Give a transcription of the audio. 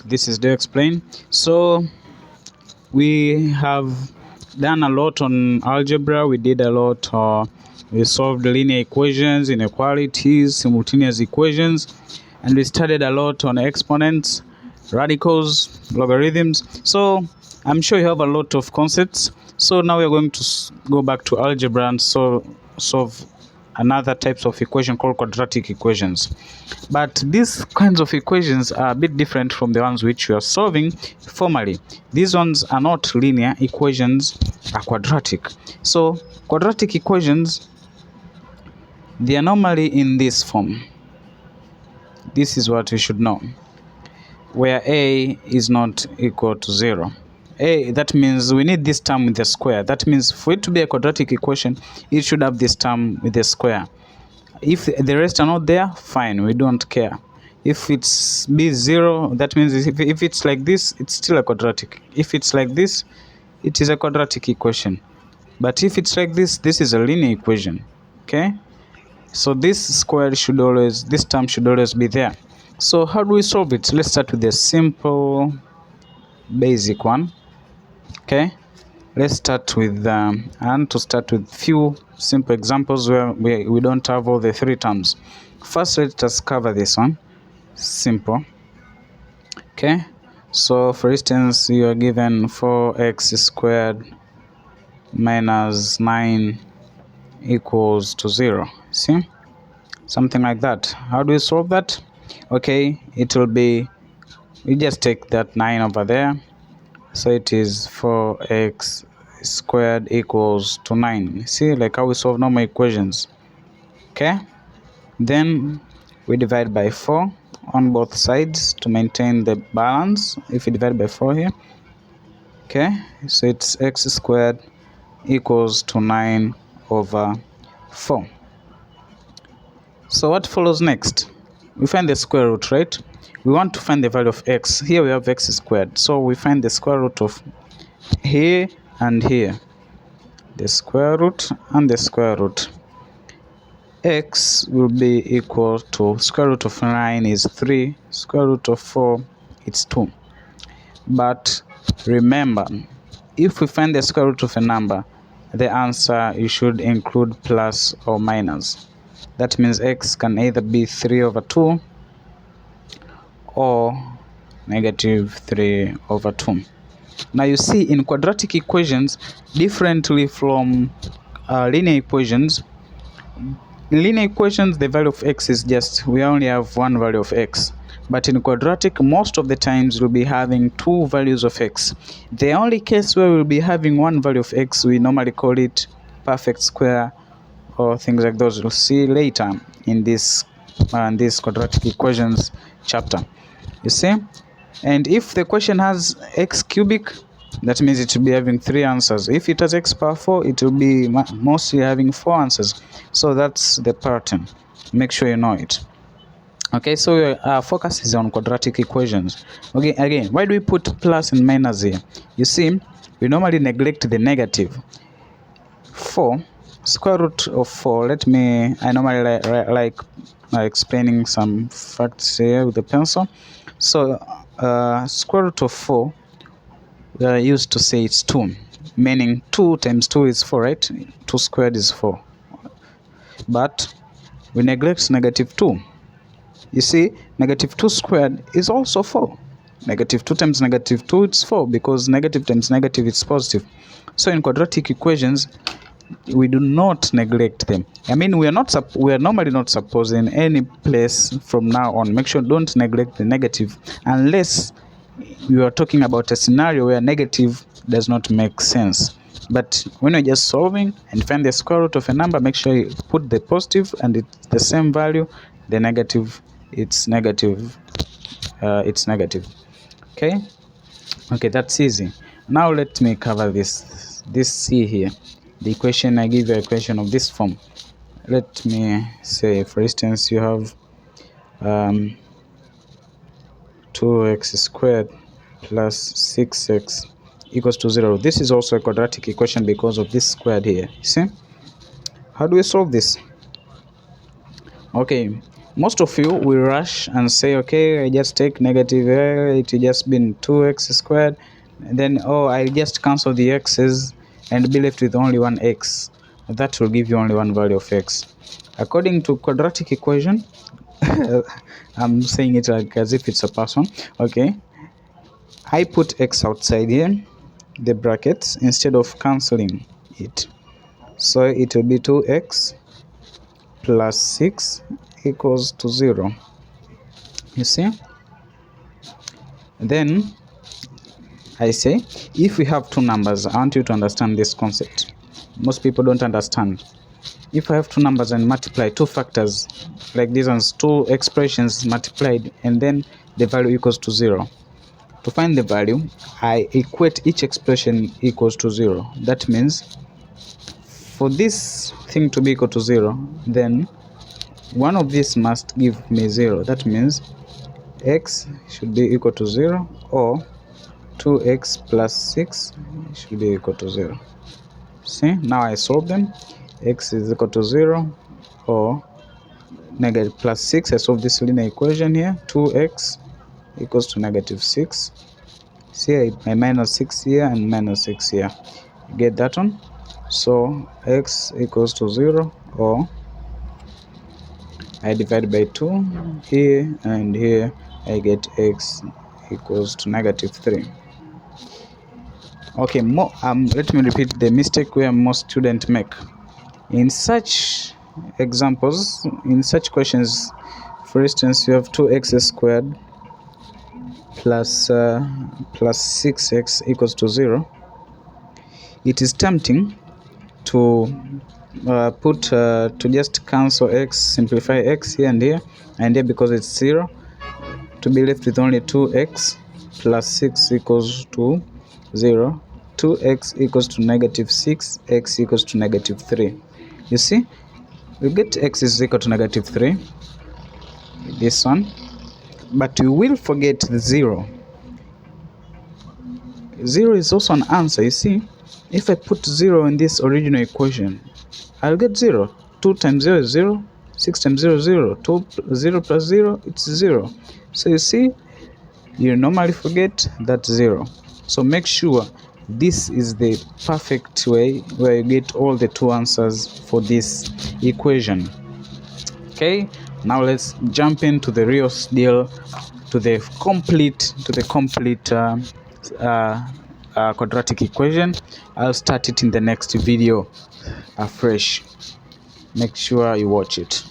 This is DeoXplain. So we have done a lot on algebra. We did a lot. We solved linear equations, inequalities, simultaneous equations, and we studied a lot on exponents, radicals, logarithms. So I'm sure you have a lot of concepts. So now we're going to go back to algebra and solve another types of equation called quadratic equations. But these kinds of equations are a bit different from the ones which we are solving formally. These ones are not linear equations, are quadratic. So quadratic equations, they are normally in this form. This is what we should know, where a is not equal to 0. That means we need this term with a square. That means for it to be a quadratic equation, it should have this term with a square. If the rest are not there, fine, we don't care. If it's b0, that means if it's like this, it's still a quadratic. If it's like this, it is a quadratic equation. But if it's like this is a linear equation. Okay, so this term should always be there. So how do we solve it? Let's start with a simple basic one. Okay, let's start with few simple examples where we don't have all the three terms. First, let us cover this one. Simple. Okay, so for instance, you are given 4x squared minus 9 equals to 0. See, something like that. How do we solve that? Okay, it will be, we just take that 9 over there, so it is 4x squared equals to 9. See, like how we solve normal equations. Okay, then we divide by 4 on both sides to maintain the balance. If we divide by 4 here, okay, so it's x squared equals to 9 over 4. So what follows next? We find the square root, right? We want to find the value of x. Here we have x squared, so we find the square root of here and here, the square root and the square root. X will be equal to square root of 9 is 3, square root of 4 it's 2. But remember, if we find the square root of a number, the answer you should include plus or minus. That means x can either be 3 over 2 or negative 3 over 2. Now you see, in quadratic equations, differently from linear equations, in linear equations, the value of x is just, we only have one value of x. But in quadratic, most of the times we'll be having two values of x. The only case where we'll be having one value of x, we normally call it perfect square or things like those. We'll see later in this quadratic equations chapter. You see? And if the question has x cubic, that means it will be having 3 answers. If it has x power 4, it will be mostly having 4 answers. So that's the pattern. Make sure you know it. Okay, so our focus is on quadratic equations. Okay, again, why do we put plus and minus here? You see, we normally neglect the negative. 4, square root of 4, I normally like explaining some facts here with the pencil. So, square root of 4, we are used to say it's 2, meaning 2 times 2 is 4, right? 2 squared is 4. But we neglect negative 2. You see, negative 2 squared is also 4. Negative 2 times negative 2 is 4, because negative times negative is positive. So in quadratic equations, we do not neglect them. I mean, we are normally not supposed in any place from now on. Make sure don't neglect the negative unless you are talking about a scenario where negative does not make sense. But when you're just solving and find the square root of a number, make sure you put the positive and it's the same value. The negative, it's negative. It's negative. Okay, that's easy. Now let me cover this C here. The equation, I give you an equation of this form. Let me say, for instance, you have 2x squared plus 6x equals to 0. This is also a quadratic equation because of this squared here. See? How do we solve this? Okay, Most of you will rush and say, okay, I just take negative a, it will just been 2x squared, and then I just cancel the x's and be left with only one x. That will give you only one value of x. According to quadratic equation, I'm saying it like as if it's a person. Okay, I put x outside here, the brackets, instead of cancelling it. So it will be 2x plus 6 equals to 0. You see? Then I say, if we have two numbers, I want you to understand this concept. Most people don't understand. If I have two numbers and multiply two factors, like these ones, two expressions multiplied, and then the value equals to 0. To find the value, I equate each expression equals to 0. That means for this thing to be equal to 0, then one of these must give me 0. That means x should be equal to 0, or 2x plus 6 should be equal to 0. See, now I solve them. X is equal to 0, or negative plus 6. I solve this linear equation here. 2x equals to negative 6. See, I minus 6 here and minus 6 here. Get that one? So x equals to 0, or I divide by 2 here, and here I get x equals to negative 3. Okay, let me repeat the mistake where most students make. In such examples, in such questions, for instance, you have 2x squared plus 6x equals to 0. It is tempting to to just cancel x, simplify x here and here, because it's 0, to be left with only 2x plus 6 equals to 0. 2x equals to negative 6, x equals to negative 3. You see, we get x is equal to negative 3, this one, but we will forget the 0. 0 is also an answer. You see, if I put 0 in this original equation, I'll get 0. 2 times 0 is 0, 6 times 0 is 0, 0 plus 0, it's 0. So you see, you normally forget that 0. So make sure this is the perfect way where you get all the two answers for this equation. Okay, now let's jump into the real deal, to the complete quadratic equation. I'll start it in the next video afresh. Make sure you watch it.